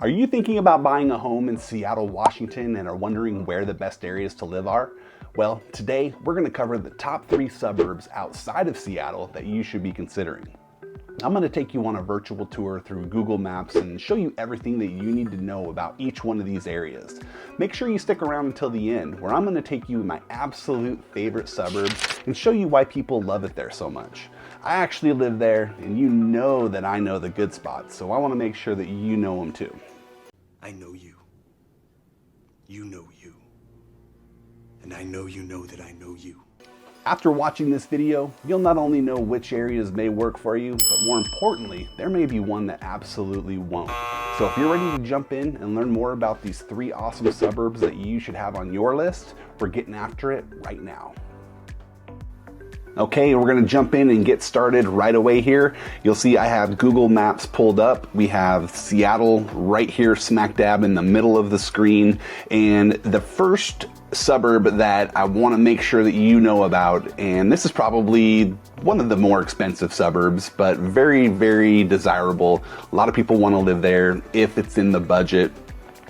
Are you thinking about buying a home in Seattle, Washington, and are wondering where the best areas to live are? Well, today we're going to cover the top 3 suburbs outside of Seattle that you should be considering. I'm going to take you on a virtual tour through Google Maps and show you everything that you need to know about each one of these areas. Make sure you stick around until the end, where I'm going to take you in my absolute favorite suburbs and show you why people love it there so much. I actually live there, and you know that I know the good spots, so I want to make sure that you know them too. I know you. You know you. And I know you know that I know you. After watching this video, you'll not only know which areas may work for you, but more importantly, there may be one that absolutely won't. So if you're ready to jump in and learn more about these 3 awesome suburbs that you should have on your list, we're getting after it right now. Okay, we're gonna jump in and get started right away here. You'll see I have Google Maps pulled up. We have Seattle right here smack dab in the middle of the screen. And the first suburb that I wanna make sure that you know about, and this is probably one of the more expensive suburbs, but very, very desirable. A lot of people wanna live there if it's in the budget,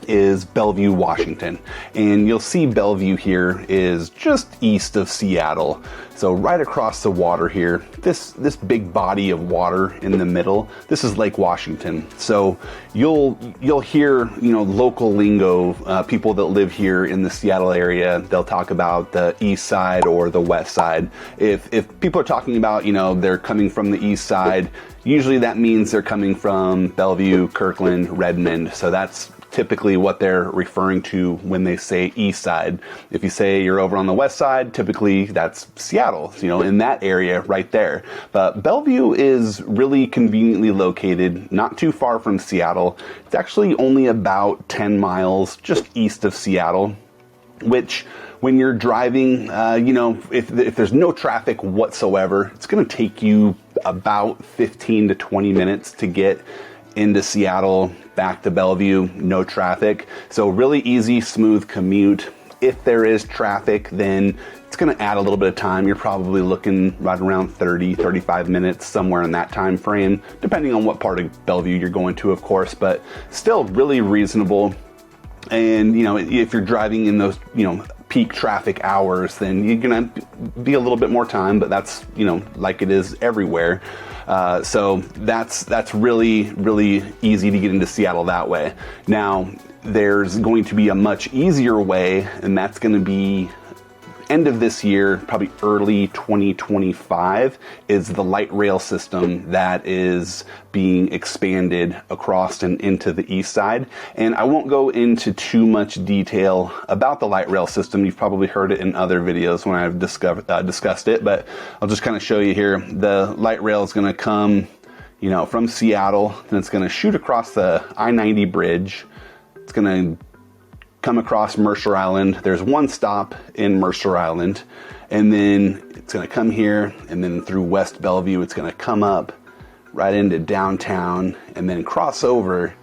is Bellevue, Washington. And you'll see Bellevue here is just east of Seattle. So right across the water here, this big body of water in the middle, this is Lake Washington. So you'll hear, local lingo, people that live here in the Seattle area, they'll talk about the east side or the west side. If people are talking about, they're coming from the east side, usually that means they're coming from Bellevue, Kirkland, Redmond. So that's typically what they're referring to when they say east side. If you say you're over on the west side, typically that's Seattle, in that area right there. But Bellevue is really conveniently located, not too far from Seattle. It's actually only about 10 miles just east of Seattle, which when you're driving, if there's no traffic whatsoever, it's gonna take you about 15 to 20 minutes to get into Seattle, back to Bellevue, no traffic. So really easy, smooth commute. If there is traffic, then it's gonna add a little bit of time. You're probably looking right around 30, 35 minutes, somewhere in that time frame, depending on what part of Bellevue you're going to, of course, but still really reasonable. And, if you're driving in those, peak traffic hours, then you're gonna be a little bit more time, but that's, like it is everywhere. So that's really, really easy to get into Seattle that way. Now, there's going to be a much easier way, and that's gonna be end of this year, probably early 2025, is the light rail system that is being expanded across and into the east side. And I won't go into too much detail about the light rail system. You've probably heard it in other videos when I've discussed it, but I'll just kind of show you here. The light rail is going to come, from Seattle, and it's going to shoot across the I-90 bridge. It's going to come across Mercer Island. There's one stop in Mercer Island, and then it's going to come here, and then through West Bellevue, it's going to come up right into downtown, and then cross over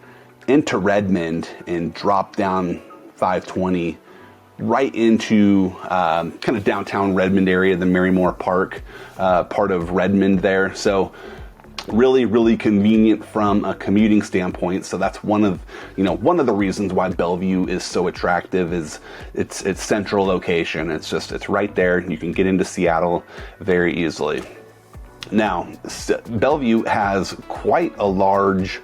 into Redmond and drop down 520 right into kind of downtown Redmond area, the Marymore Park part of Redmond there. So really, really convenient from a commuting standpoint. So that's one of the reasons why Bellevue is so attractive is its central location. It's right there. You can get into Seattle very easily. Now, Bellevue has quite a large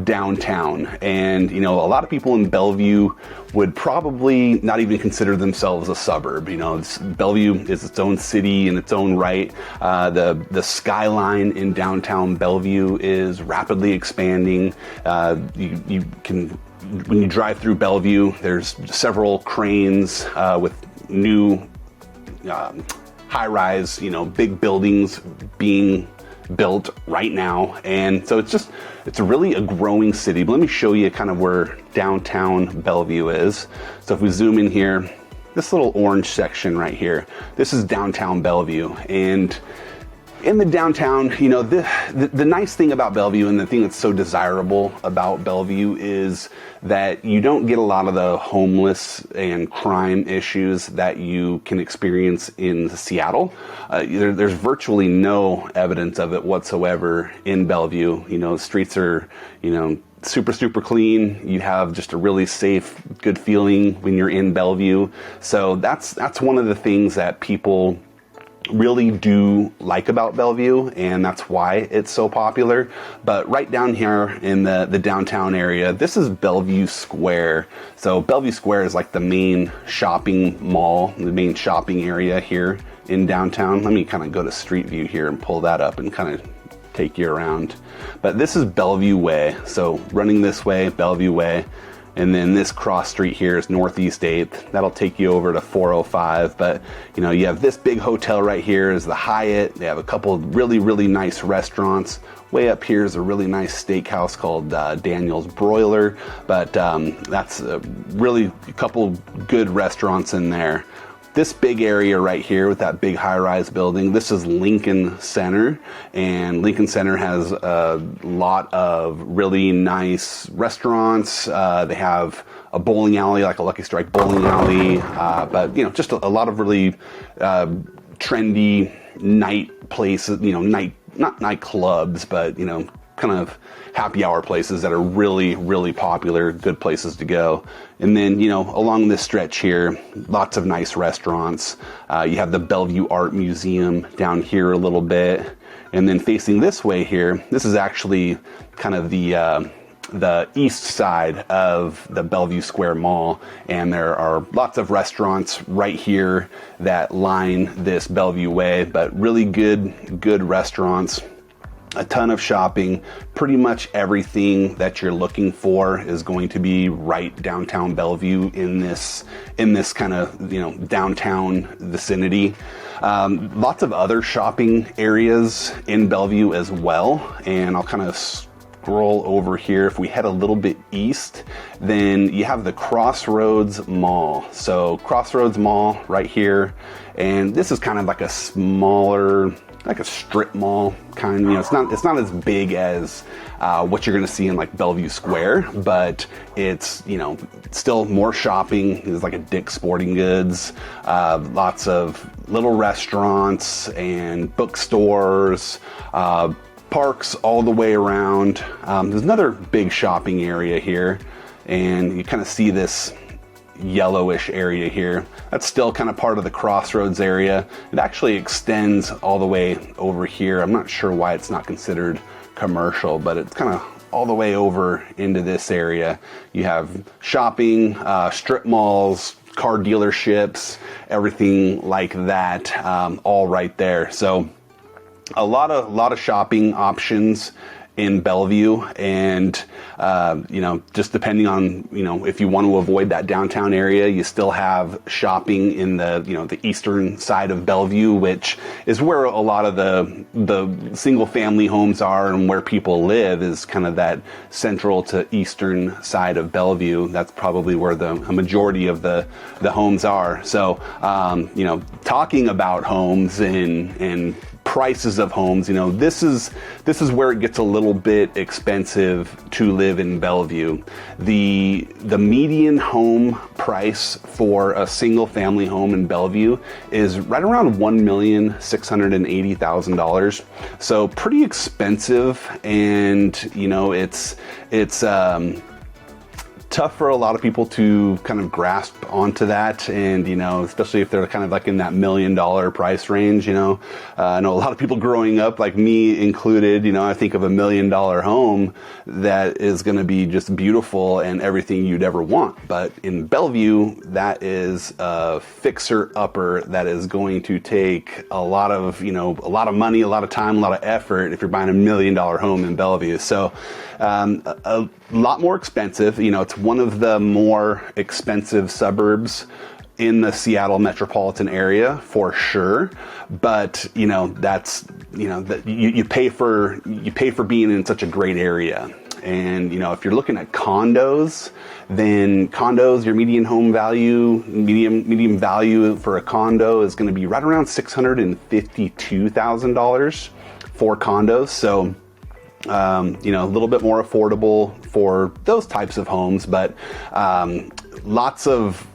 downtown, and a lot of people in Bellevue would probably not even consider themselves a suburb. Bellevue is its own city in its own right. The skyline in downtown Bellevue is rapidly expanding. You can, when you drive through Bellevue, there's several cranes with new high-rise, big buildings being built right now. And so it's really a growing city. But let me show you kind of where downtown Bellevue is. So if we zoom in here, this little orange section right here, this is downtown Bellevue. And In the downtown, you know, the nice thing about Bellevue, and the thing that's so desirable about Bellevue, is that you don't get a lot of the homeless and crime issues that you can experience in Seattle. There's virtually no evidence of it whatsoever in Bellevue. You know, the streets are, you know, super clean. You have just a really safe, good feeling when you're in Bellevue. So that's one of the things that people really do like about Bellevue, and that's why it's so popular. But right down here in the downtown area, this is Bellevue Square. So Bellevue Square is like the main shopping mall, the main shopping area here in downtown. Let me kind of go to Street View here and pull that up and kind of take you around. But this is Bellevue Way. So running this way, Bellevue Way. And then this cross street here is Northeast 8th. That'll take you over to 405. But, you know, you have this big hotel right here is the Hyatt. They have a couple of really nice restaurants. Way up here is a really nice steakhouse called Daniel's Broiler. But that's really a couple good restaurants in there. This big area right here with that big high-rise building, this is Lincoln Center, and Lincoln Center has a lot of really nice restaurants. They have a bowling alley, like a Lucky Strike bowling alley, but you know, just a lot of really trendy night places. You know, not nightclubs, but you know, kind of happy hour places that are really popular, good places to go. And then, you know, along this stretch here, lots of nice restaurants. You have the Bellevue Art Museum down here a little bit. And then facing this way here, this is actually kind of the east side of the Bellevue Square Mall, and there are lots of restaurants right here that line this Bellevue Way, but really good restaurants. A ton of shopping. Pretty much everything that you're looking for is going to be right downtown Bellevue in this kind of, you know, downtown vicinity. Lots of other shopping areas in Bellevue as well, and I'll kind of scroll over here. If we head a little bit east, then you have the Crossroads Mall. So Crossroads Mall right here, and this is kind of like a smaller, like a strip mall kind. You know, it's not as big as what you're going to see in like Bellevue Square, but it's, you know, still more shopping. There's like a Dick's Sporting Goods, lots of little restaurants and bookstores, parks all the way around. There's another big shopping area here, and you kind of see this yellowish area here. That's still kind of part of the Crossroads area. It actually extends all the way over here. I'm not sure why it's not considered commercial, but it's kind of all the way over into this area. You have shopping, strip malls, car dealerships, everything like that, all right there. So a lot of shopping options in Bellevue, and you know, just depending on, you know, if you want to avoid that downtown area, you still have shopping in the, you know, the eastern side of Bellevue, which is where a lot of the single family homes are, and where people live is kind of that central to eastern side of Bellevue. That's probably where a majority of the homes are. So you know, talking about homes and prices of homes, you know, this is where it gets a little bit expensive to live in Bellevue. The median home price for a single family home in Bellevue is right around $1,680,000. So pretty expensive, and you know, it's tough for a lot of people to kind of grasp onto that, and you know, especially if they're kind of like in that $1 million price range. You know, I know a lot of people growing up, like me included, you know, I think of $1 million home that is going to be just beautiful and everything you'd ever want. But in Bellevue, that is a fixer upper that is going to take a lot of, you know, a lot of money, a lot of time, a lot of effort if you're buying $1 million home in Bellevue. So a lot more expensive. You know, it's one of the more expensive suburbs in the Seattle metropolitan area for sure. But you know, that's, you know, that you pay for being in such a great area. And, if you're looking at condos, then condos, your median home value, medium value for a condo is going to be right around $652,000 for condos. So, a little bit more affordable for those types of homes, but lots of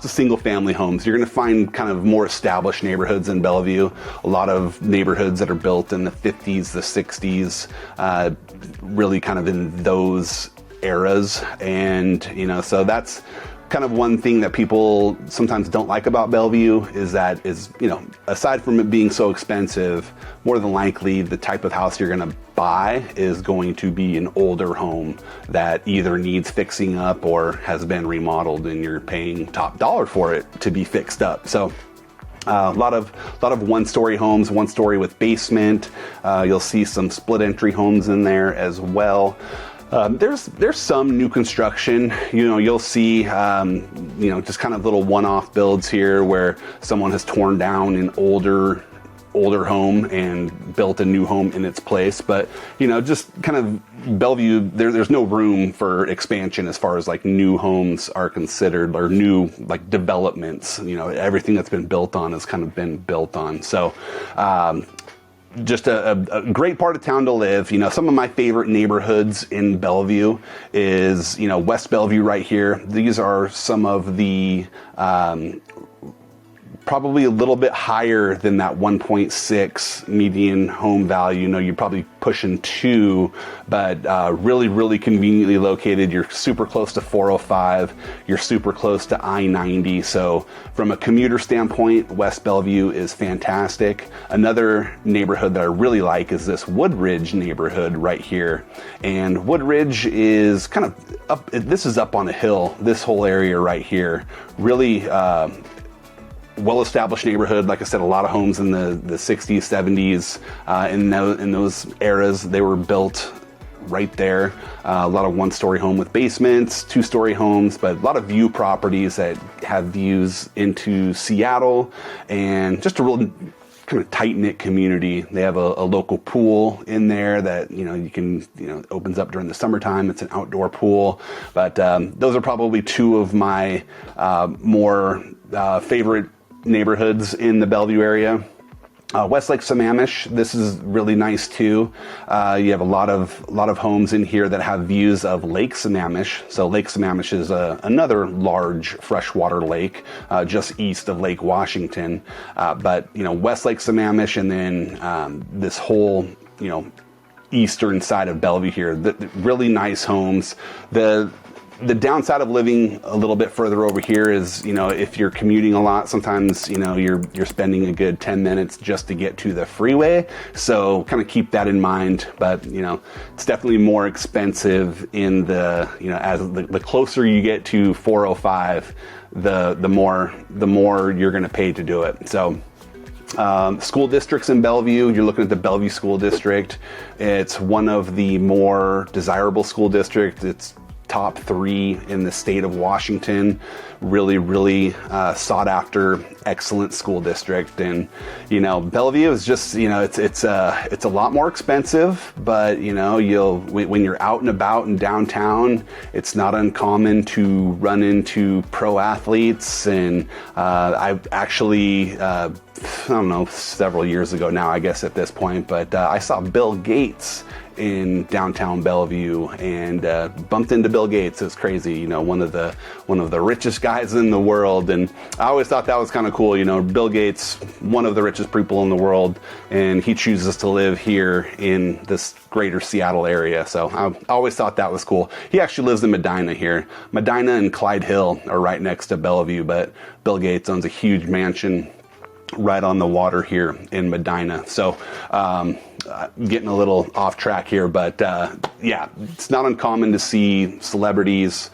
single family homes. You're going to find kind of more established neighborhoods in Bellevue, a lot of neighborhoods that are built in the 50s, the 60s, really kind of in those eras. And, so that's kind of one thing that people sometimes don't like about Bellevue is, aside from it being so expensive, more than likely the type of house you're going to buy is going to be an older home that either needs fixing up or has been remodeled, and you're paying top dollar for it to be fixed up. So a lot of one-story homes, one story with basement. You'll see some split entry homes in there as well. There's some new construction. You'll see just kind of little one-off builds here where someone has torn down an older home and built a new home in its place. But just kind of Bellevue, there's no room for expansion as far as like new homes are considered, or new like developments. Everything that's been built on has kind of been built on. So just a great part of town to live. Some of my favorite neighborhoods in Bellevue is, West Bellevue right here. These are some of the, probably a little bit higher than that 1.6 median home value. You're probably pushing 2, but really, really conveniently located. You're super close to 405. You're super close to I-90. So from a commuter standpoint, West Bellevue is fantastic. Another neighborhood that I really like is this Woodridge neighborhood right here. And Woodridge is kind of up, this is up on a hill, this whole area right here. Really, well-established neighborhood. Like I said, a lot of homes in the 60s, 70s, in those eras, they were built right there. A lot of one-story home with basements, two-story homes, but a lot of view properties that have views into Seattle, and just a real kind of tight-knit community. They have a local pool in there that, you can, opens up during the summertime. It's an outdoor pool. But those are probably two of my more favorite neighborhoods in the Bellevue area. Westlake Sammamish, this is really nice too. You have a lot of homes in here that have views of Lake Sammamish. So Lake Sammamish is another large freshwater lake just east of Lake Washington. But Westlake Sammamish, and then this whole eastern side of Bellevue here, really nice homes. The downside of living a little bit further over here is, if you're commuting a lot, sometimes, you're spending a good 10 minutes just to get to the freeway. So kind of keep that in mind. But, it's definitely more expensive in as the closer you get to 405, the more you're going to pay to do it. So, school districts in Bellevue, you're looking at the Bellevue School District. It's one of the more desirable school districts. It's top 3 in the state of Washington. Really, really sought after, excellent school district. And Bellevue is just it's a lot more expensive, but when you're out and about in downtown, it's not uncommon to run into pro athletes. And I've actually I don't know, several years ago now, I guess at this point, but I saw Bill Gates in downtown Bellevue, and bumped into Bill Gates. It's crazy, one of the richest guys in the world. And I always thought that was kind of cool. Bill Gates, one of the richest people in the world, and he chooses to live here in this greater Seattle area. So I always thought that was cool. He actually lives in Medina here. Medina and Clyde Hill are right next to Bellevue, but Bill Gates owns a huge mansion right on the water here in Medina. So getting a little off track here, but yeah, it's not uncommon to see celebrities,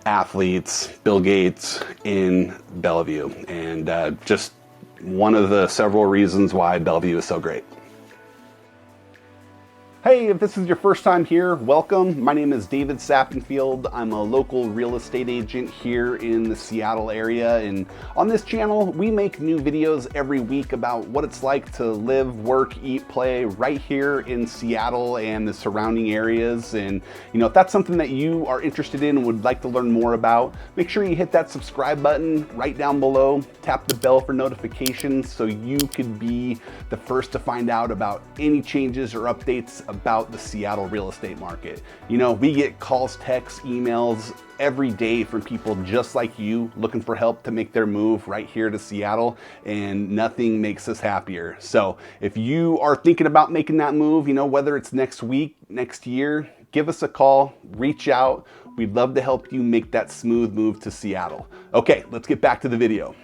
athletes, Bill Gates in Bellevue, and just one of the several reasons why Bellevue is so great. Hey, if this is your first time here, welcome. My name is David Sappenfield. I'm a local real estate agent here in the Seattle area, and on this channel, we make new videos every week about what it's like to live, work, eat, play right here in Seattle and the surrounding areas. And if that's something that you are interested in and would like to learn more about, make sure you hit that subscribe button right down below, tap the bell for notifications so you can be the first to find out about any changes or updates about the Seattle real estate market. We get calls, texts, emails every day from people just like you looking for help to make their move right here to Seattle, and nothing makes us happier. So if you are thinking about making that move, whether it's next week, next year, give us a call, reach out. We'd love to help you make that smooth move to Seattle. Okay, let's get back to the video.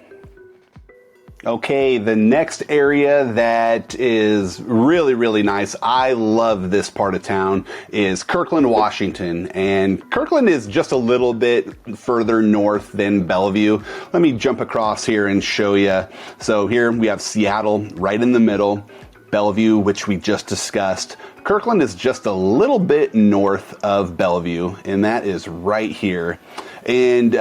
Okay, the next area that is really, really nice, I love this part of town, is Kirkland, Washington. And Kirkland is just a little bit further north than Bellevue. Let me jump across here and show you. So here we have Seattle right in the middle, Bellevue, which we just discussed. Kirkland is just a little bit north of Bellevue, and that is right here. And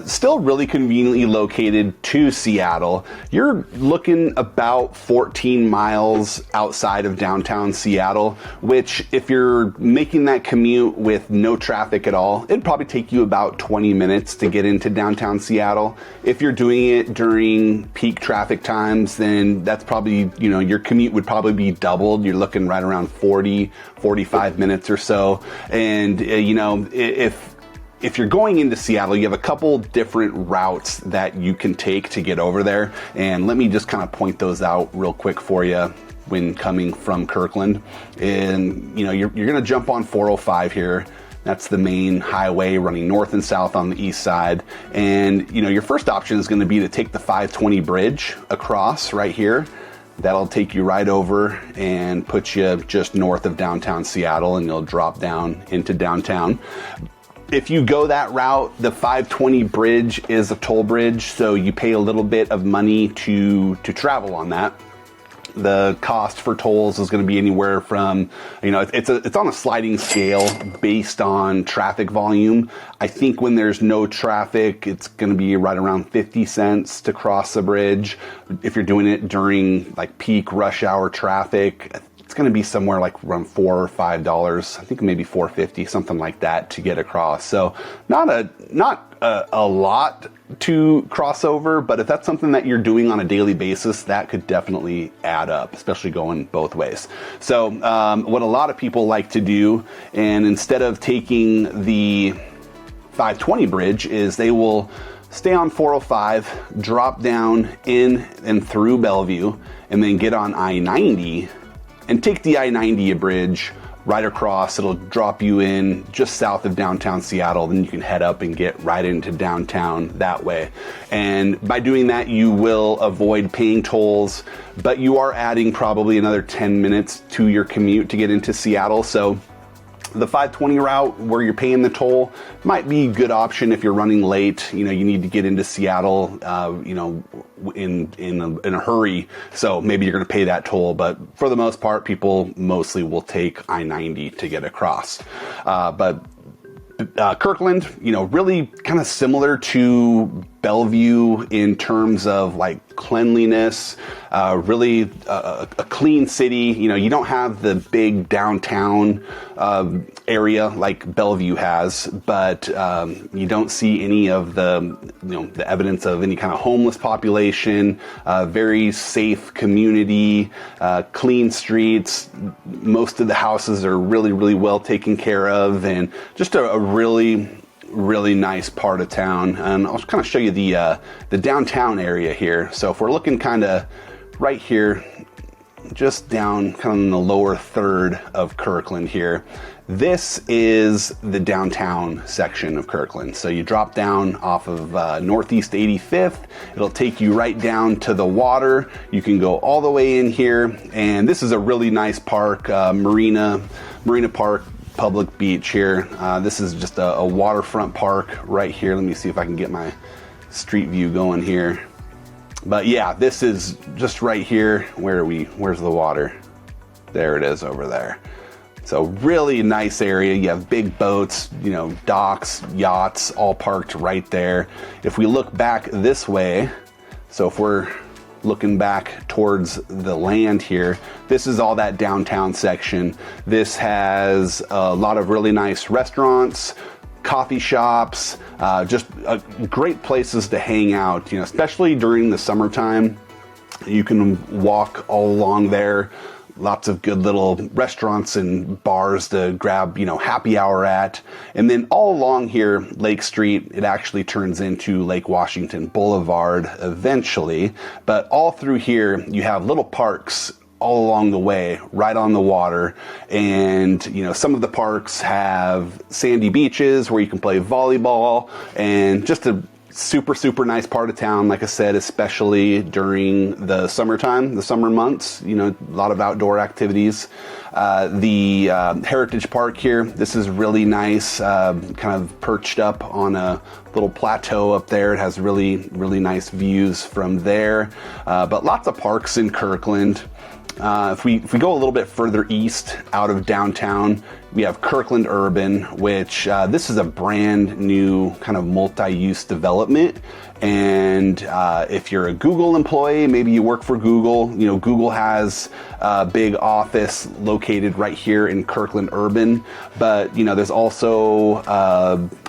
still really conveniently located to Seattle. You're looking about 14 miles outside of downtown Seattle, which if you're making that commute with no traffic at all, it'd probably take you about 20 minutes to get into downtown Seattle. If you're doing it during peak traffic times, then that's probably, your commute would probably be doubled. You're looking right around 45 minutes or so. And, if you're going into Seattle, you have a couple different routes that you can take to get over there. And let me just kind of point those out real quick for you when coming from Kirkland. And, you're going to jump on 405 here. That's the main highway running north and south on the east side. And, your first option is going to be to take the 520 bridge across right here. That'll take you right over and put you just north of downtown Seattle, and you'll drop down into downtown. If you go that route, the 520 bridge is a toll bridge, so you pay a little bit of money to travel on that. The cost for tolls is going to be anywhere from, it's on a sliding scale based on traffic volume. I think when there's no traffic, it's going to be right around 50 cents to cross the bridge. If you're doing it during like peak rush hour traffic, it's going to be somewhere like around $4 or $5. I think maybe $4.50, something like that, to get across. So not a lot to cross over, but if that's something that you're doing on a daily basis, that could definitely add up, especially going both ways. So what a lot of people like to do, and instead of taking the 520 bridge, is they will stay on 405, drop down in and through Bellevue, and then get on I-90 and take the I-90 bridge right across. It'll drop you in just south of downtown Seattle. Then you can head up and get right into downtown that way. And by doing that, you will avoid paying tolls, but you are adding probably another 10 minutes to your commute to get into Seattle. So the 520 route where you're paying the toll might be a good option if you're running late. You need to get into Seattle, in a hurry. So maybe you're going to pay that toll, but for the most part, people mostly will take I-90 to get across. But Kirkland, really kind of similar to Bellevue in terms of like cleanliness, really a clean city. You don't have the big downtown area like Bellevue has, but you don't see any of the evidence of any kind of homeless population. Very safe community, clean streets. Most of the houses are really, really well taken care of, and just a really nice part of town. And I'll kind of show you the downtown area here. So if we're looking kind of right here, just down kind of in the lower third of Kirkland here, this is the downtown section of Kirkland. So you drop down off of Northeast 85th. It'll take you right down to the water. You can go all the way in here, and this is a really nice park, Marina Park Public Beach here. This is just a waterfront park right here. Let me see if I can get my street view going here. But yeah, this is just right here. Where's the water? There it is over there. So really nice area. You have big boats, you know, docks, yachts, all parked right there. If we look back this way, so if we're looking back towards the land here, this is all that downtown section. This has a lot of really nice restaurants, coffee shops, just great places to hang out, you know, especially during the summertime. You can walk all along there. Lots of good little restaurants and bars to grab, you know, happy hour at. And then all along here, Lake Street, it actually turns into Lake Washington Boulevard eventually. But all through here, you have little parks all along the way, right on the water. And, you know, some of the parks have sandy beaches where you can play volleyball, and just a super nice part of town, like I said, especially during the summertime, the summer months, you know, a lot of outdoor activities. The Heritage Park here, this is really nice, kind of perched up on a little plateau up there. It has really nice views from there, but lots of parks in Kirkland. If we go a little bit further east out of downtown, we have Kirkland Urban, which this is a brand new kind of multi-use development. And if you're a Google employee, maybe you work for Google, you know, Google has a big office located right here in Kirkland Urban. But, you know, there's also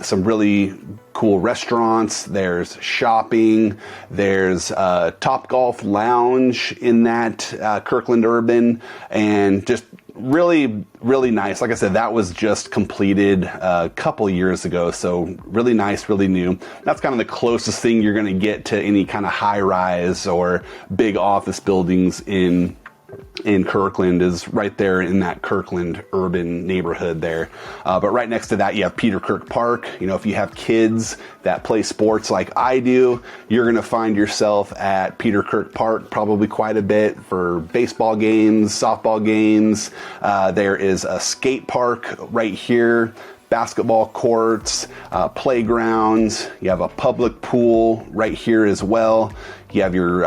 some really cool restaurants, there's shopping, there's Top Golf Lounge in that Kirkland Urban, and just really nice. Like I said, that was just completed a couple years ago, so really nice, really new. That's kind of the closest thing you're going to get to any kind of high rise or big office buildings in Kirkland, is right there in that Kirkland urban neighborhood there. But right next to that, you have Peter Kirk Park. You know, if you have kids that play sports like I do, you're going to find yourself at Peter Kirk Park probably quite a bit for baseball games, softball games. There is a skate park right here, basketball courts, playgrounds. You have a public pool right here as well. You have your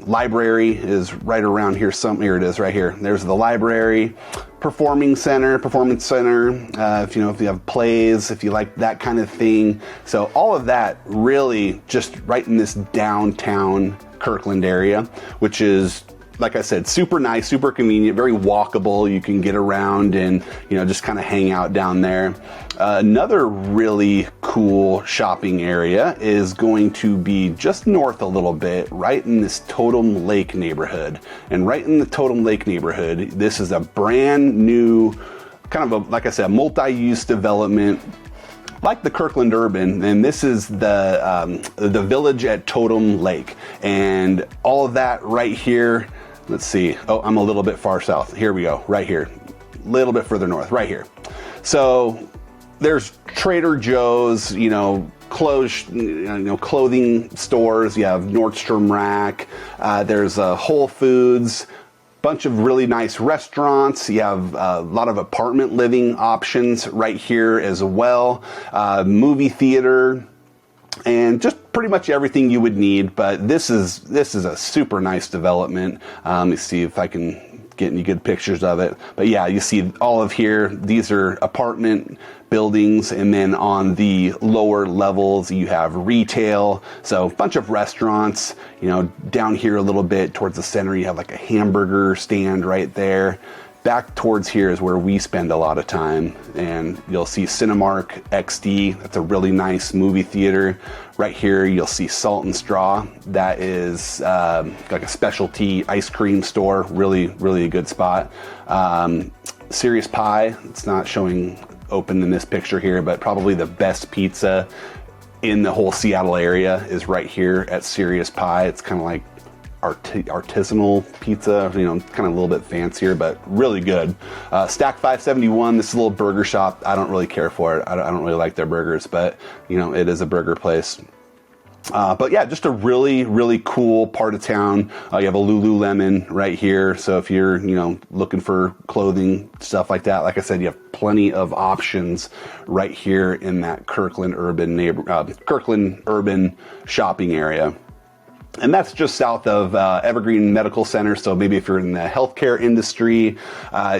library is right around here. Here it is right here. There's the library, performance center. If you have plays, if you like that kind of thing. So all of that really just right in this downtown Kirkland area, which is, like I said, super nice, super convenient, very walkable. You can get around and, you know, just kind of hang out down there. Another really cool shopping area is going to be just north a little bit, right in this Totem Lake neighborhood. And right in the Totem Lake neighborhood, this is a brand new, kind of a, like I said, multi-use development, like the Kirkland Urban, and this is the village at Totem Lake, and all of that right here. Let's see. Oh, I'm a little bit far south. Here we go. Right here, a little bit further north. Right here. So there's Trader Joe's, you know, clothing stores. You have Nordstrom Rack. There's Whole Foods. Bunch of really nice restaurants. You have a lot of apartment living options right here as well. Movie theater, and just pretty much everything you would need. But this is a super nice development. Let me see if I can get any good pictures of it. But yeah, you see all of here. These are apartment buildings, and then on the lower levels you have retail. So a bunch of restaurants. You know, down here a little bit towards the center you have like a hamburger stand right there. Back towards here is where we spend a lot of time, and you'll see Cinemark XD. That's a really nice movie theater. Right here you'll see Salt and Straw. That is like a specialty ice cream store. Really a good spot. Serious Pie, it's not showing open in this picture here, but probably the best pizza in the whole Seattle area is right here at Serious Pie. It's kind of like artisanal pizza, you know, kind of a little bit fancier, but really good. Stack 571, this is a little burger shop. I don't really care for it. I don't really like their burgers, but, you know, it is a burger place. But yeah, just a really cool part of town. You have a Lululemon right here. So if you're, you know, looking for clothing, stuff like that, like I said, you have plenty of options right here in that Kirkland urban shopping area. And that's just south of Evergreen Medical Center. So maybe if you're in the healthcare industry,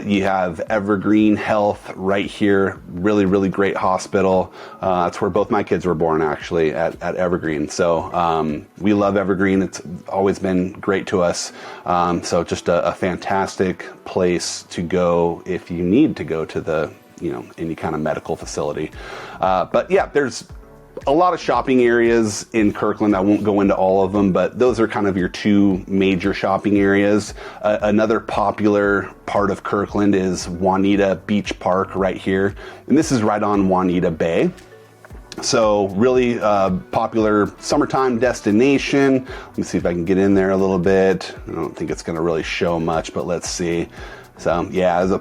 you have Evergreen Health right here. Really, really great hospital. That's where both my kids were born, actually, at Evergreen. So we love Evergreen. It's always been great to us. So just a fantastic place to go if you need to go to the, any kind of medical facility. But yeah, there's a lot of shopping areas in Kirkland. I won't go into all of them, but those are kind of your two major shopping areas. Another popular part of Kirkland is Juanita Beach Park right here. And this is right on Juanita Bay. So really popular summertime destination. Let me see if I can get in there a little bit. I don't think it's going to really show much, but let's see. So yeah, as a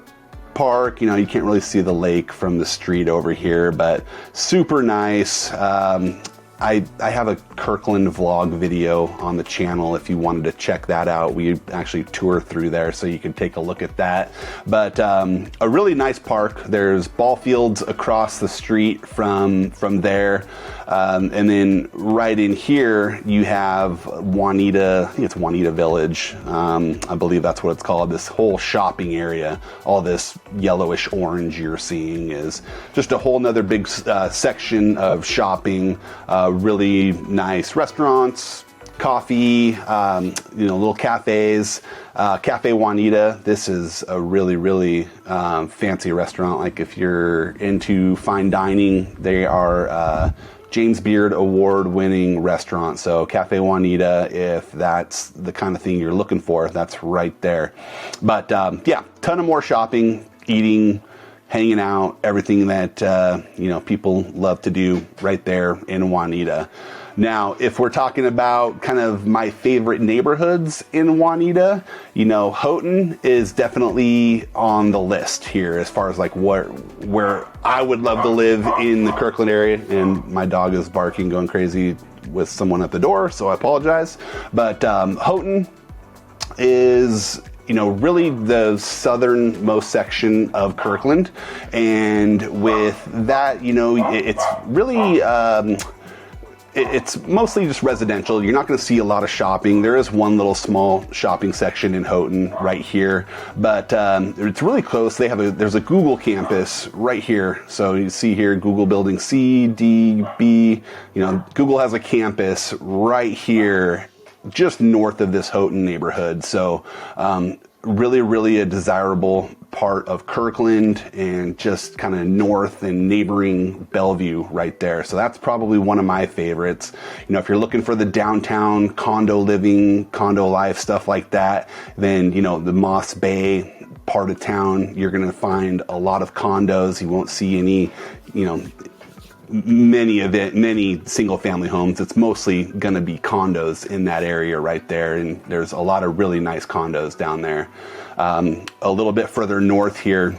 park, you can't really see the lake from the street over here, but super nice. I have a Kirkland vlog video on the channel if you wanted to check that out. We actually tour through there, so you can take a look at that. But a really nice park. There's ball fields across the street from there. And then right in here, you have Juanita, I think it's Juanita Village. I believe that's what it's called. This whole shopping area, all this yellowish orange you're seeing is just a whole nother big section of shopping. Really nice restaurants, coffee, little cafes. Cafe Juanita, this is a really, really fancy restaurant. Like if you're into fine dining, they are James Beard award-winning restaurant. So Cafe Juanita, if that's the kind of thing you're looking for, that's right there. But yeah, ton of more shopping, eating, hanging out, everything that people love to do right there in Juanita. Now, if we're talking about kind of my favorite neighborhoods in Juanita, Houghton is definitely on the list here as far as like where I would love to live in the Kirkland area. And my dog is barking, going crazy with someone at the door, so I apologize. But Houghton is really the southernmost section of Kirkland. And with that, it's really, it's mostly just residential. You're not going to see a lot of shopping. There is one little small shopping section in Houghton right here, but it's really close. There's a Google campus right here. So you see here, Google building C, D, B, Google has a campus right here, just north of this Houghton neighborhood. So really, really a desirable part of Kirkland and just kind of north and neighboring Bellevue right there. So that's probably one of my favorites. If you're looking for the downtown condo living, condo life, stuff like that, then, the Moss Bay part of town, you're going to find a lot of condos. You won't see any, many single family homes. It's mostly going to be condos in that area right there. And there's a lot of really nice condos down there. A little bit further north here,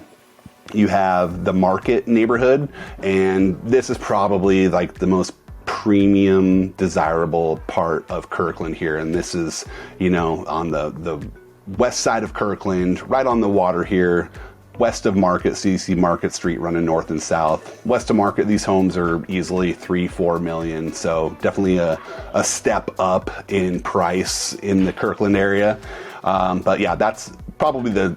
you have the Market neighborhood. And this is probably like the most premium, desirable part of Kirkland here. And this is, on the west side of Kirkland, right on the water here, west of Market. So you see Market Street running north and south. West of Market, these homes are easily 3-4 million. So definitely a step up in price in the Kirkland area. But yeah, that's probably the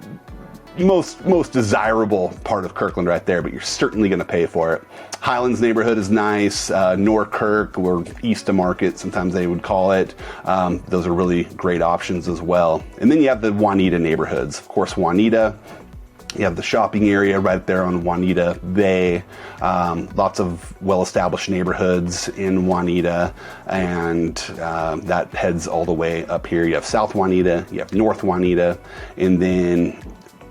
most desirable part of Kirkland right there, but you're certainly going to pay for it. Highlands neighborhood is nice. Norkirk, or east of Market, sometimes they would call it. Those are really great options as well. And then you have the Juanita neighborhoods. Of course, Juanita, you have the shopping area right there on Juanita Bay. Lots of well-established neighborhoods in Juanita, and that heads all the way up here. You have South Juanita, you have North Juanita, and then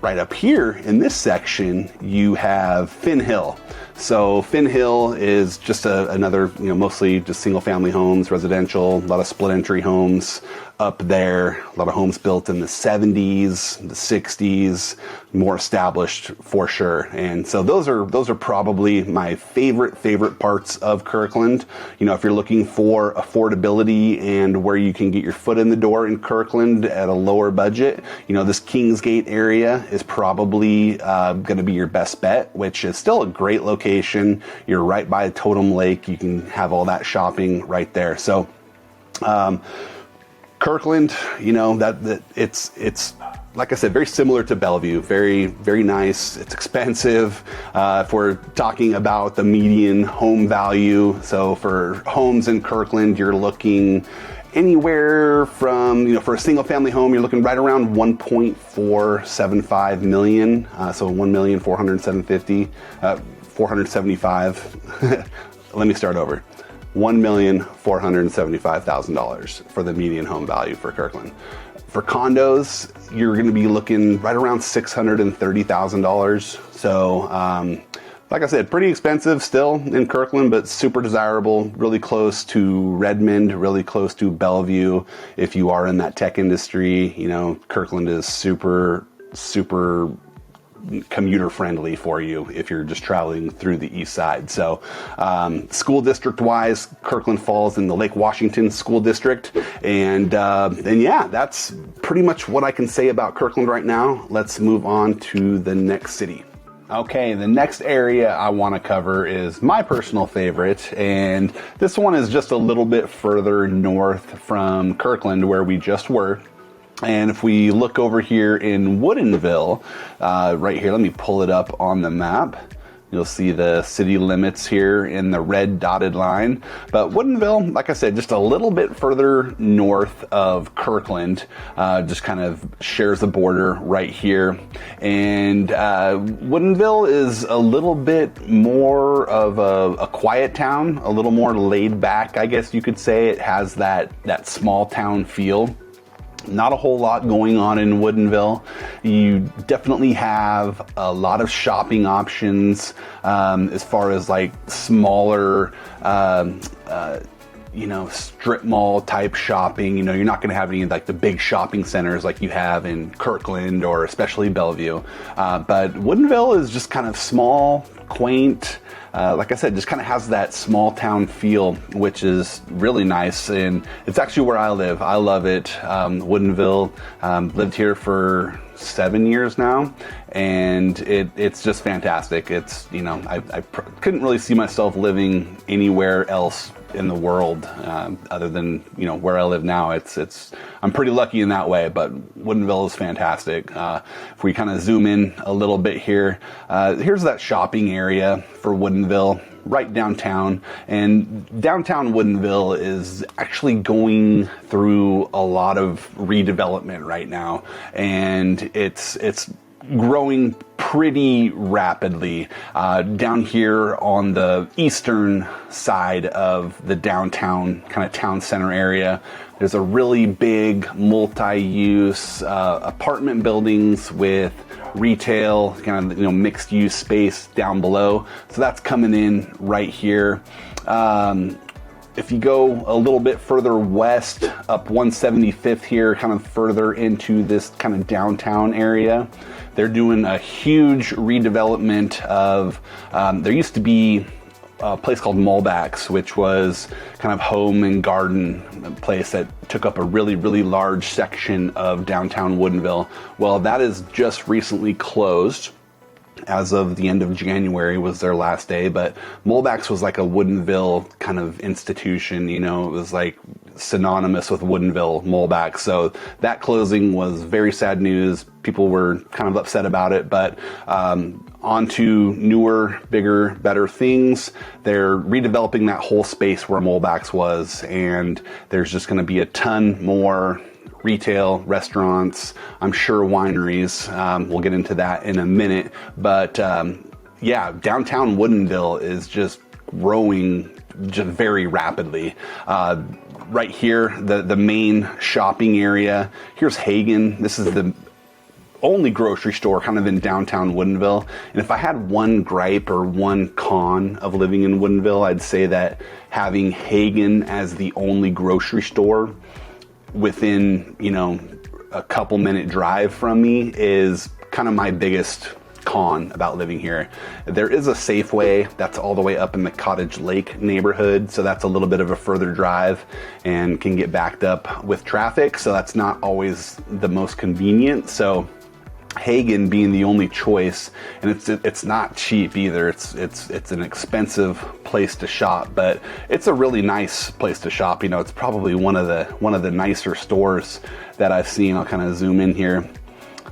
right up here in this section, you have Finn Hill. So Finn Hill is just another, mostly just single family homes, residential, a lot of split entry homes up there, a lot of homes built in the 70s, the 60s, more established for sure. And so those are probably my favorite parts of Kirkland. If you're looking for affordability and where you can get your foot in the door in Kirkland at a lower budget, this Kingsgate area is probably going to be your best bet, which is still a great location. You're right by Totem Lake. You can have all that shopping right there. So, Kirkland, you know, that it's like I said, very similar to Bellevue. Very, very nice. It's expensive. If we're talking about the median home value, so for homes in Kirkland, you're looking anywhere from, you know, for a single family home, you're looking right around 1.475 million. So 475. Let me start over. $1,475,000 for the median home value for Kirkland. For condos, you're going to be looking right around $630,000. So, like I said, pretty expensive still in Kirkland, but super desirable, really close to Redmond, really close to Bellevue. If you are in that tech industry, you know, Kirkland is super commuter friendly for you if you're just traveling through the east side. So school district wise, Kirkland falls in the Lake Washington School District. And yeah, that's pretty much what I can say about Kirkland right now. Let's move on to the next city. Okay, the next area I want to cover is my personal favorite, and this one is just a little bit further north from Kirkland where we just were. And if we look over here in Woodinville, right here, let me pull it up on the map. You'll see the city limits here in the red dotted line. But Woodinville, like I said, just a little bit further north of Kirkland, just kind of shares the border right here. And Woodinville is a little bit more of a quiet town, a little more laid back, I guess you could say. It has that small town feel. Not a whole lot going on in Woodinville. You definitely have a lot of shopping options as far as like smaller, you know, strip mall type shopping. You know, you're not going to have any like the big shopping centers like you have in Kirkland or especially Bellevue. But Woodinville is just kind of small, quaint. Like I said, just kind of has that small town feel, which is really nice. And it's actually where I live. I love it. Woodinville, lived here for 7 years now, and it's just fantastic. It's, you know, I couldn't really see myself living anywhere else in the world other than, you know, where I live now. I'm pretty lucky in that way, but Woodinville is fantastic. If we kind of zoom in a little bit here, here's that shopping area for Woodinville, right downtown. And downtown Woodinville is actually going through a lot of redevelopment right now, and it's growing pretty rapidly. Down here on the eastern side of the downtown kind of town center area, there's a really big multi-use apartment buildings with retail, kind of, you know, mixed use space down below. So that's coming in right here. If you go a little bit further west, up 175th here, kind of further into this kind of downtown area, they're doing a huge redevelopment of, there used to be a place called Mulbach's, which was kind of home and garden place that took up a really, really large section of downtown Woodinville. Well, that is just recently closed. As of the end of January was their last day, but Mulbach's was like a Woodinville kind of institution, you know, it was like synonymous with Woodinville, Mulbach. So that closing was very sad news. People were kind of upset about it, but on to newer, bigger, better things. They're redeveloping that whole space where Mulbach's was, and there's just going to be a ton more retail, restaurants, I'm sure wineries. We'll get into that in a minute. But yeah, downtown Woodinville is just growing just very rapidly. Right here, the main shopping area. Here's Hagen. This is the only grocery store kind of in downtown Woodinville. And if I had one gripe or one con of living in Woodinville, I'd say that having Hagen as the only grocery store within, you know, a couple minute drive from me is kind of my biggest con about living here. There is a Safeway that's all the way up in the Cottage Lake neighborhood, so that's a little bit of a further drive and can get backed up with traffic, so that's not always the most convenient. So Hagen being the only choice, and it's not cheap either. It's an expensive place to shop, but it's a really nice place to shop. You know, it's probably one of the nicer stores that I've seen. I'll kind of zoom in here,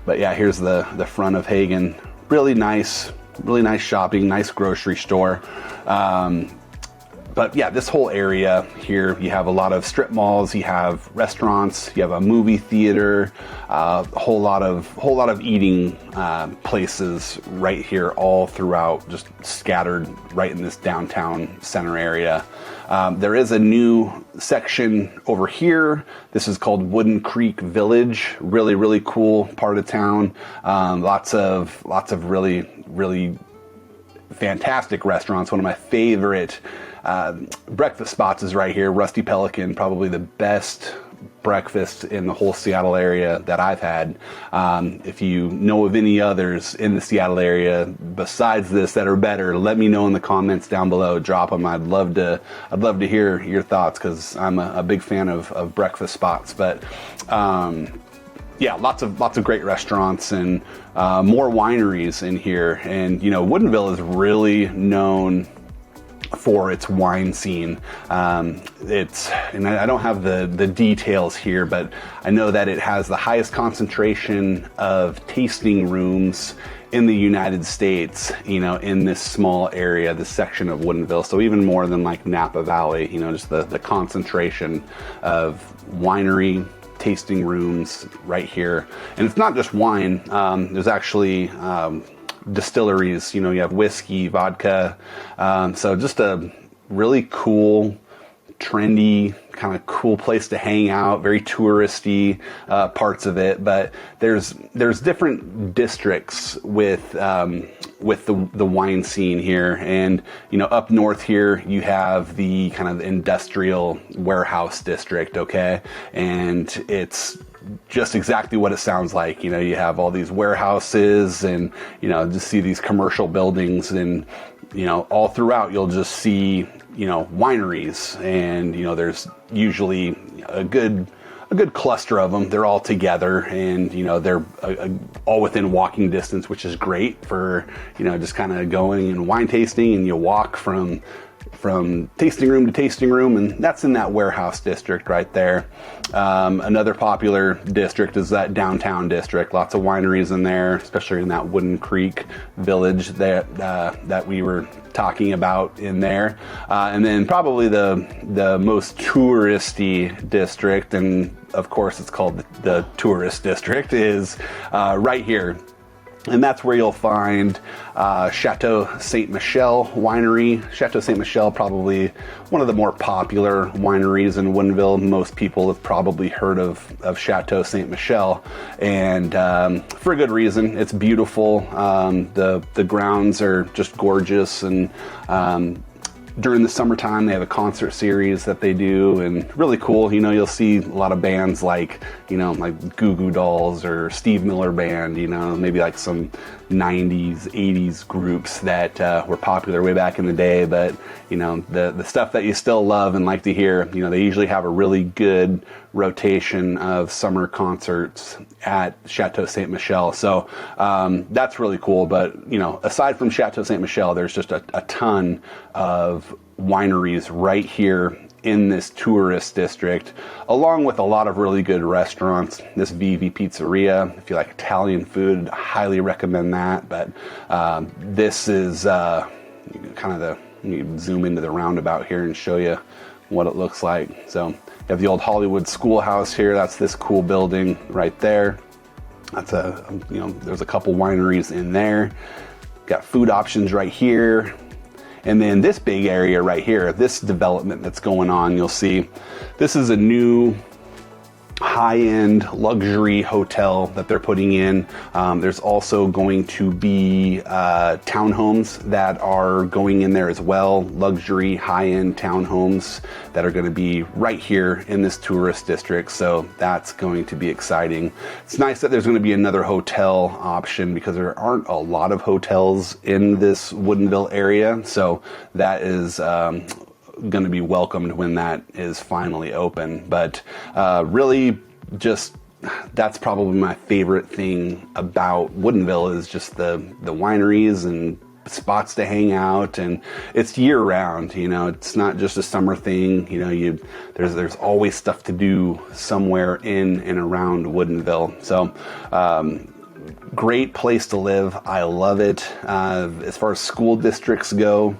but yeah, here's the front of Hagen. Really nice shopping, nice grocery store. But yeah, this whole area here, you have a lot of strip malls, you have restaurants, you have a movie theater, a whole lot of eating places right here, all throughout, just scattered right in this downtown center area. There is a new section over here. This is called Wooden Creek Village. Really cool part of town. Lots of really fantastic restaurants. One of my favorite breakfast spots is right here. Rusty Pelican, probably the best breakfast in the whole Seattle area that I've had. If you know of any others in the Seattle area besides this that are better, let me know in the comments down below. Drop them. I'd love to hear your thoughts, because I'm a big fan of breakfast spots. But yeah, lots of great restaurants and more wineries in here. And you know, Woodinville is really known for its wine scene. And I don't have the details here, but I know that it has the highest concentration of tasting rooms in the United States, you know, in this small area, this section of Woodinville. So even more than like Napa Valley, you know, just the concentration of winery tasting rooms right here. And it's not just wine. There's actually distilleries, you know, you have whiskey, vodka. So just a really cool, trendy, kind of cool place to hang out, very touristy parts of it. But there's different districts with the wine scene here. And, you know, up north here, you have the kind of industrial warehouse district, okay? And it's just exactly what it sounds like. You know, you have all these warehouses and, you know, just see these commercial buildings, and, you know, all throughout you'll just see, you know, wineries, and, you know, there's usually a good cluster of them. They're all together, and, you know, they're all within walking distance, which is great for, you know, just kind of going and wine tasting, and you walk from tasting room to tasting room, and that's in that warehouse district right there. Another popular district is that downtown district. Lots of wineries in there, especially in that Wooden Creek Village that we were talking about in there. And then probably the most touristy district, and of course it's called the tourist district, is right here. And that's where you'll find Chateau Ste. Michelle Winery. Chateau Ste. Michelle, probably one of the more popular wineries in Woodinville. Most people have probably heard of Chateau Ste. Michelle, and for a good reason. It's beautiful. The grounds are just gorgeous, and during the summertime, they have a concert series that they do, and really cool. You know, you'll see a lot of bands like, you know, like Goo Goo Dolls or Steve Miller Band, you know, maybe like some 90s, 80s groups that were popular way back in the day. But, you know, the stuff that you still love and like to hear, you know, they usually have a really good rotation of summer concerts at Chateau Ste. Michelle. So that's really cool. But, you know, aside from Chateau Ste. Michelle, there's just a ton of wineries right here in this tourist district, along with a lot of really good restaurants. This Vivi Pizzeria, if you like Italian food, I highly recommend that. But this is kind of let me zoom into the roundabout here and show you what it looks like. So you have the old Hollywood Schoolhouse here. That's this cool building right there. That's you know, there's a couple wineries in there. Got food options right here. And then this big area right here, this development that's going on, you'll see this is a new high-end luxury hotel that they're putting in. There's also going to be townhomes that are going in there as well, luxury high-end townhomes that are going to be right here in this tourist district. So that's going to be exciting. It's nice that there's going to be another hotel option, because there aren't a lot of hotels in this Woodinville area. So that is going to be welcomed when that is finally open. But really just that's probably my favorite thing about Woodinville is just the wineries and spots to hang out, and it's year round. You know, it's not just a summer thing. You know, there's always stuff to do somewhere in and around Woodinville. So great place to live. I love it. As far as school districts go,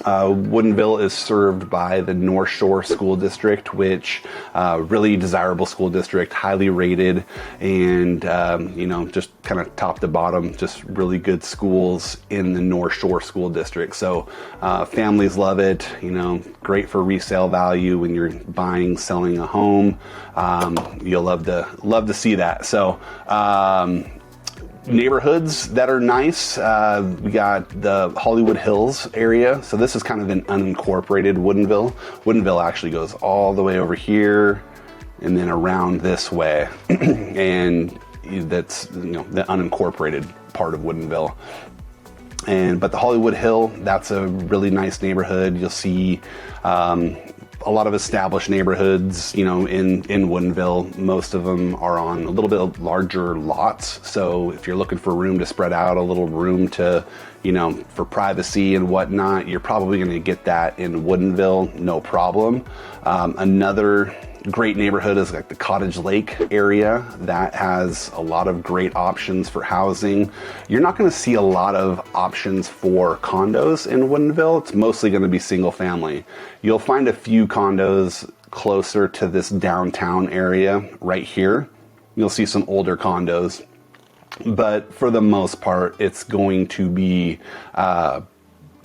Woodinville is served by the North Shore School District, which really desirable school district, highly rated, and you know, just kind of top to bottom, just really good schools in the North Shore School District. So families love it. You know, great for resale value when you're buying, selling a home. You'll love to see that. So neighborhoods that are nice. We got the Hollywood Hills area. So this is kind of an unincorporated Woodinville. Woodinville actually goes all the way over here and then around this way. And that's, you know, the unincorporated part of Woodinville. But the Hollywood Hill, that's a really nice neighborhood. You'll see a lot of established neighborhoods, you know, in Woodinville. Most of them are on a little bit larger lots. So if you're looking for room to spread out, a little room to, you know, for privacy and whatnot, you're probably going to get that in Woodinville, no problem. Another great neighborhood is like the Cottage Lake area that has a lot of great options for housing. You're not going to see a lot of options for condos in Woodinville. It's mostly going to be single family. You'll find a few condos closer to this downtown area right here. You'll see some older condos, but for the most part, it's going to be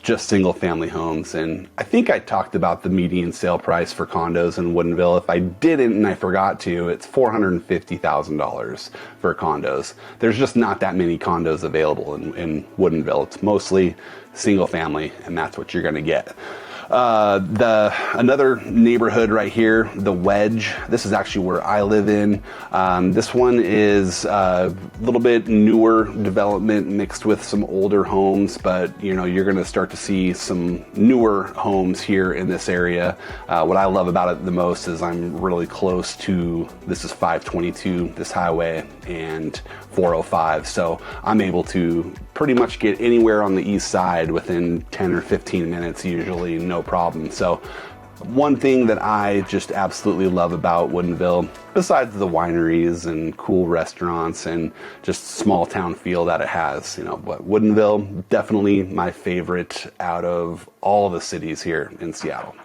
just single family homes. And I think I talked about the median sale price for condos in Woodinville. If I didn't and I forgot to, it's $450,000 for condos. There's just not that many condos available in Woodinville. It's mostly single family, and that's what you're going to get. Another neighborhood right here, the Wedge. This is actually where I live in. This one is a little bit newer development mixed with some older homes, but you know, you're going to start to see some newer homes here in this area. What I love about it the most is I'm really close to, this is 522, this highway, and 405. So I'm able to pretty much get anywhere on the east side within 10 or 15 minutes usually, no problem. So one thing that I just absolutely love about Woodinville, besides the wineries and cool restaurants and just small town feel that it has, you know, but Woodinville, definitely my favorite out of all the cities here in Seattle.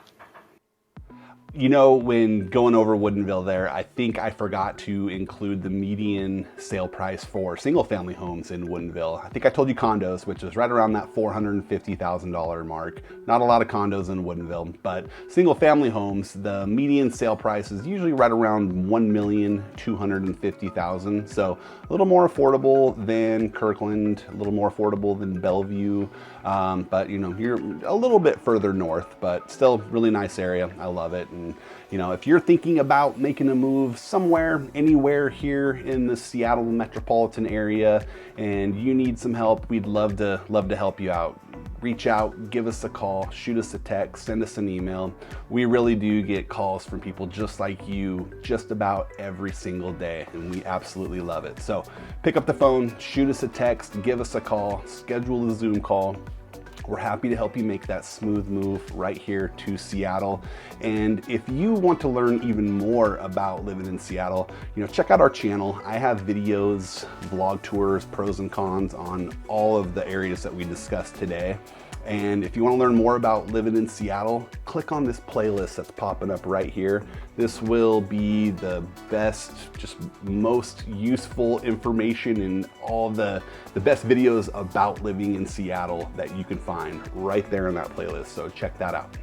You know, when going over Woodinville there, I think I forgot to include the median sale price for single family homes in Woodinville. I think I told you condos, which is right around that $450,000 mark. Not a lot of condos in Woodinville, but single family homes, the median sale price is usually right around $1,250,000. So a little more affordable than Kirkland, a little more affordable than Bellevue. But you know, you're a little bit further north, but still really nice area. I love it. And you know, if you're thinking about making a move somewhere, anywhere here in the Seattle metropolitan area, and you need some help, we'd love to help you out. Reach out, give us a call, shoot us a text, send us an email. We really do get calls from people just like you just about every single day, and we absolutely love it. So pick up the phone, shoot us a text, give us a call, schedule a Zoom call. We're happy to help you make that smooth move right here to Seattle. And if you want to learn even more about living in Seattle, you know, check out our channel. I have videos, vlog tours, pros and cons on all of the areas that we discussed today. And if you want to learn more about living in Seattle, click on this playlist that's popping up right here. This will be the best, just most useful information and all the best videos about living in Seattle that you can find right there in that playlist. So check that out.